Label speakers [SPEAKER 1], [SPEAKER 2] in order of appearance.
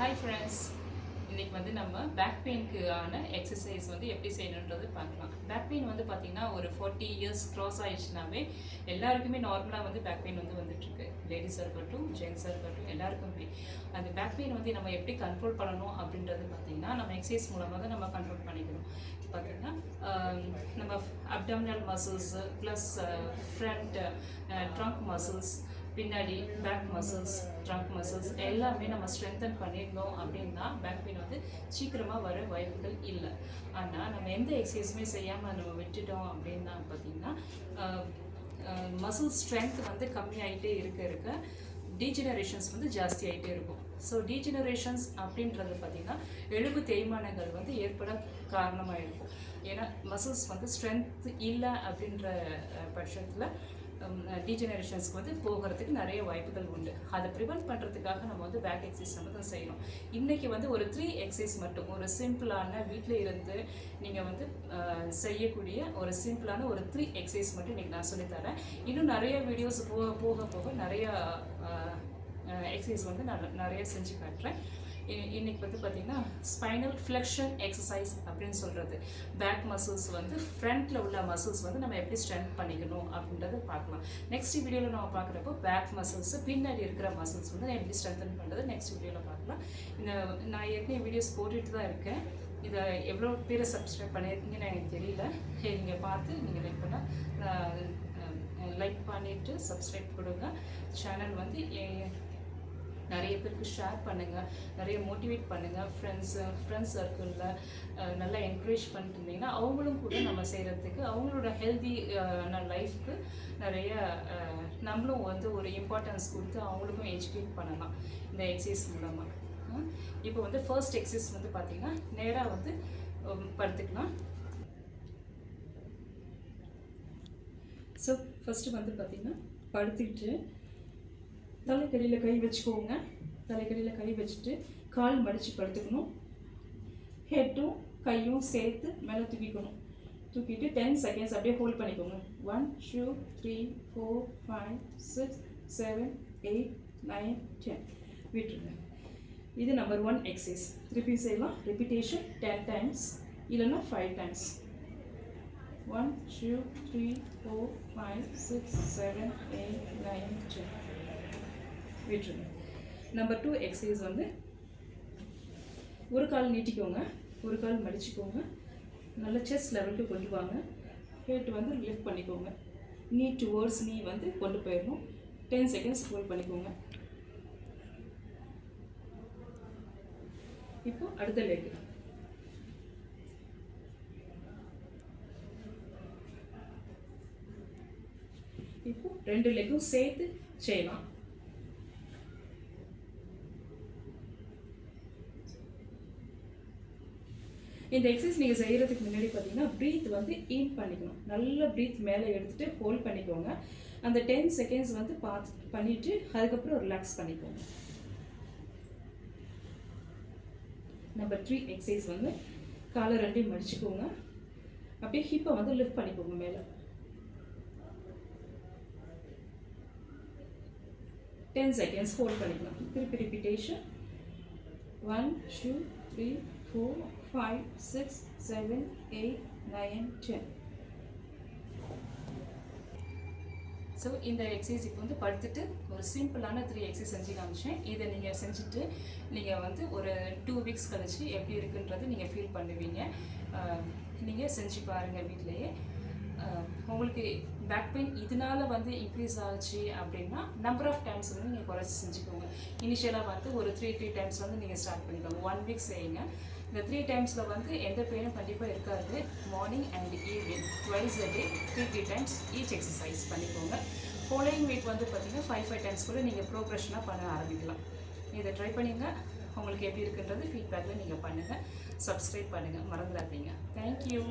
[SPEAKER 1] Hi friends, இன்றைக்கி வந்து நம்ம பேக் பெயினுக்கான எக்ஸசைஸ் வந்து எப்படி செய்யணுன்றது பார்க்கலாம். பேக் பெயின் வந்து பார்த்திங்கன்னா ஒரு 40 இயர்ஸ் க்ராஸ் ஆகிடுச்சுனாவே எல்லாருக்குமே நார்மலாக வந்து பேக் பெயின் வந்து வந்துட்டுருக்கு. லேடிஸாக இருக்கட்டும், ஜென்ஸாக இருக்கட்டும், எல்லாருக்குமே அந்த பேக் பெயின் வந்து நம்ம எப்படி கண்ட்ரோல் பண்ணணும் அப்படின்றது பார்த்திங்கன்னா நம்ம எக்ஸசைஸ் மூலமாக தான் நம்ம கண்ட்ரோல் பண்ணிக்கணும். பார்த்திங்கன்னா நம்ம abdominal muscles plus front trunk muscles, பின்னாடி பேக் மசில்ஸ், ட்ரங்க் மசில்ஸ் எல்லாமே நம்ம ஸ்ட்ரென்தன் பண்ணியிருந்தோம் அப்படின்னா பேக் பெயின் வந்து சீக்கிரமாக வர வாய்ப்புகள் இல்லை. ஆனால் நம்ம எந்த எக்ஸசைஸுமே செய்யாமல் நம்ம விட்டுட்டோம் அப்படின்னா பார்த்திங்கன்னா மசில் ஸ்ட்ரென்த் வந்து கம்மியாகிட்டே இருக்க டீஜெனரேஷன்ஸ் வந்து ஜாஸ்தி ஆகிட்டே இருக்கும். ஸோ டீஜெனரேஷன்ஸ் அப்படின்றது பார்த்திங்கன்னா எலும்பு தேய்மானங்கள் வந்து ஏற்பட காரணமாக இருக்கும். ஏன்னா மசில்ஸ் வந்து ஸ்ட்ரென்த் இல்லை அப்படின்ற பட்சத்தில் டீஜெனரேஷன்ஸ்க்கு வந்து போகிறதுக்கு நிறைய வாய்ப்புகள் உண்டு. அதை ப்ரிவெண்ட் பண்ணுறதுக்காக நம்ம வந்து பேக் எக்ஸசைஸ் நம்ம தான் செய்யணும். இன்றைக்கி வந்து ஒரு 3 எக்ஸசைஸ் மட்டும், ஒரு சிம்பிளான வீட்டில் இருந்து நீங்கள் வந்து செய்யக்கூடிய ஒரு சிம்பிளான ஒரு 3 எக்ஸசைஸ் மட்டும் இன்றைக்கி நான் சொல்லித்தரேன். இன்னும் நிறைய வீடியோஸ் போக நிறையா எக்ஸசைஸ் வந்து நான் நிறைய செஞ்சு காட்டுறேன். இன்றைக்கி வந்து பார்த்திங்கன்னா ஸ்பைனல் ஃப்ளெக்ஷன் எக்ஸசைஸ் அப்படின்னு சொல்கிறது. பேக் மசில்ஸ் வந்து ஃப்ரண்ட்டில் உள்ள மசில்ஸ் வந்து நம்ம எப்படி ஸ்ட்ரென்த் பண்ணிக்கணும் அப்படின்றத பார்க்கலாம். நெக்ஸ்ட் வீடியோவில் நம்ம பார்க்குறப்போ பேக் மசில்ஸு பின்னாடி இருக்கிற மசில்ஸ் வந்து நான் எப்படி ஸ்ட்ரென்தன் பண்ணுறது நெக்ஸ்ட் வீடியோவில் பார்க்கலாம். நான் ஏற்கனவே வீடியோஸ் போட்டுட்டு தான் இருக்கேன். இதை எவ்வளோ பேர் சப்ஸ்கிரைப் பண்ணியிருக்கீங்கன்னு எனக்கு தெரியல. நீங்கள் பார்த்து நீங்கள் லைக் பண்ணிவிட்டு சப்ஸ்கிரைப் கொடுங்க. சேனல் வந்து நிறைய பேருக்கு ஷேர் பண்ணுங்கள், நிறைய மோட்டிவேட் பண்ணுங்கள். ஃப்ரெண்ட்ஸ் சர்க்கிளில் நல்லா என்கரேஜ் பண்ணிட்டு இருந்தீங்கன்னா அவங்களும் கூட நம்ம செய்கிறதுக்கு அவங்களோட ஹெல்தி லைஃப்க்கு நிறைய நம்மளும் வந்து ஒரு இம்பார்ட்டன்ஸ் கொடுத்து அவங்களுக்கும் எஜுகேட் பண்ணலாம் இந்த எக்ஸசைஸ் மூலமாக. இப்போ வந்து ஃபர்ஸ்ட் எக்ஸசைஸ் வந்து பார்த்திங்கன்னா நேராக வந்து படுத்துக்கலாம். ஸோ ஃபஸ்ட்டு வந்து பார்த்திங்கன்னா படுத்துக்கிட்டு தலைக்கடியில் கை வச்சுக்கோங்க. தலைக்கடியில் கை வச்சுட்டு கால் மடித்து படுத்துக்கணும். ஹெட்டும் கையும் சேர்த்து மேலே தூக்கிட்டு 10 செகண்ட்ஸ் அப்படியே ஹோல்ட் பண்ணிக்கோங்க. 1 2 3 4 5 6 7 8 9 10 விட்டுருங்க. இது நம்பர் 1 எக்ஸசைஸ். திருப்பி செய்யலாம். ரிப்பீட்டேஷன் 10 டைம்ஸ் இல்லைன்னா 5 டைம்ஸ். 1 2 3 4 5 6 7 8 9 10 விட்டுருங்க. நம்பர் 2 எக்ஸசைஸ் வந்து ஒரு கால் நீட்டிக்கோங்க, ஒரு கால் மடிச்சுக்கோங்க, நல்ல செஸ்ட் லெவலுக்கு கொண்டு வாங்க. ஹெட் வந்து லிஃப்ட் பண்ணிக்கோங்க. நீ டுவர்ட்ஸ் நீ வந்து கொண்டு போயிடணும். 10 செகண்ட்ஸ் ஹோல்ட் பண்ணிக்கோங்க. இப்போ அடுத்த லெக். இப்போ 2 லெக்கும் சேர்த்து செய்யலாம். இந்த எக்ஸசைஸ் நீங்கள் செய்கிறதுக்கு முன்னாடி பார்த்தீங்கன்னா ப்ரீத் வந்து இன் பண்ணிக்கணும். நல்ல ப்ரீத் மேலே எடுத்துகிட்டு ஹோல்ட் பண்ணிக்கோங்க. அந்த 10 செகண்ட்ஸ் வந்து பண்ணிவிட்டு அதுக்கப்புறம் ரிலாக்ஸ் பண்ணிக்கோங்க. நம்பர் 3 எக்ஸசைஸ் வந்து காலை 2 மடிச்சுக்கோங்க. அப்படியே ஹிப்பை வந்து லிஃப்ட் பண்ணிக்கோங்க மேலே. 10 செகண்ட்ஸ் ஹோல்ட் பண்ணிக்கலாம். திருப்பி ரிப்பீட்டேஷன் 1 2 3 4 5 6 7 8 9 10. ஸோ இந்த எக்ஸசைஸ் இப்போ வந்து படுத்துட்டு ஒரு சிம்பிளான 3 எக்ஸசைஸ் செஞ்சு காமிச்சேன். இதை நீங்கள் செஞ்சுட்டு நீங்கள் வந்து ஒரு 2 வீக்ஸ் கழிச்சு எப்படி இருக்குன்றது நீங்கள் ஃபீல் பண்ணுவீங்க. நீங்கள் செஞ்சு பாருங்கள் வீட்டிலையே. உங்களுக்கு பேக் பெயின் இதனால வந்து இன்க்ரீஸ் ஆச்சு அப்படின்னா நம்பர் ஆஃப் டைம்ஸ் வந்து நீங்கள் குறைச்சி செஞ்சுக்கோங்க. இனிஷியலாக வந்து ஒரு 3 டைம்ஸ் வந்து நீங்கள் ஸ்டார்ட் பண்ணிக்கோங்க. 1 வீக் செய்யுங்க. இந்த 3 டைம்ஸில் வந்து எந்த பெயினும் கண்டிப்பாக இருக்காது. Morning and evening twice a day 3 times each exercise பண்ணிக்கோங்க. ஃபாலோயிங் வீக் வந்து பார்த்திங்கன்னா 5 டைம்ஸ் கூட நீங்கள் ப்ரோக்ரெஷனாக பண்ண ஆரம்பிக்கலாம். இதை ட்ரை பண்ணிங்க. உங்களுக்கு எப்படி இருக்குன்றது ஃபீட்பேக்கில் நீங்கள் பண்ணுங்கள். சப்ஸ்கிரைப் பண்ணுங்கள், மறந்துடாதீங்க. தேங்க்யூ.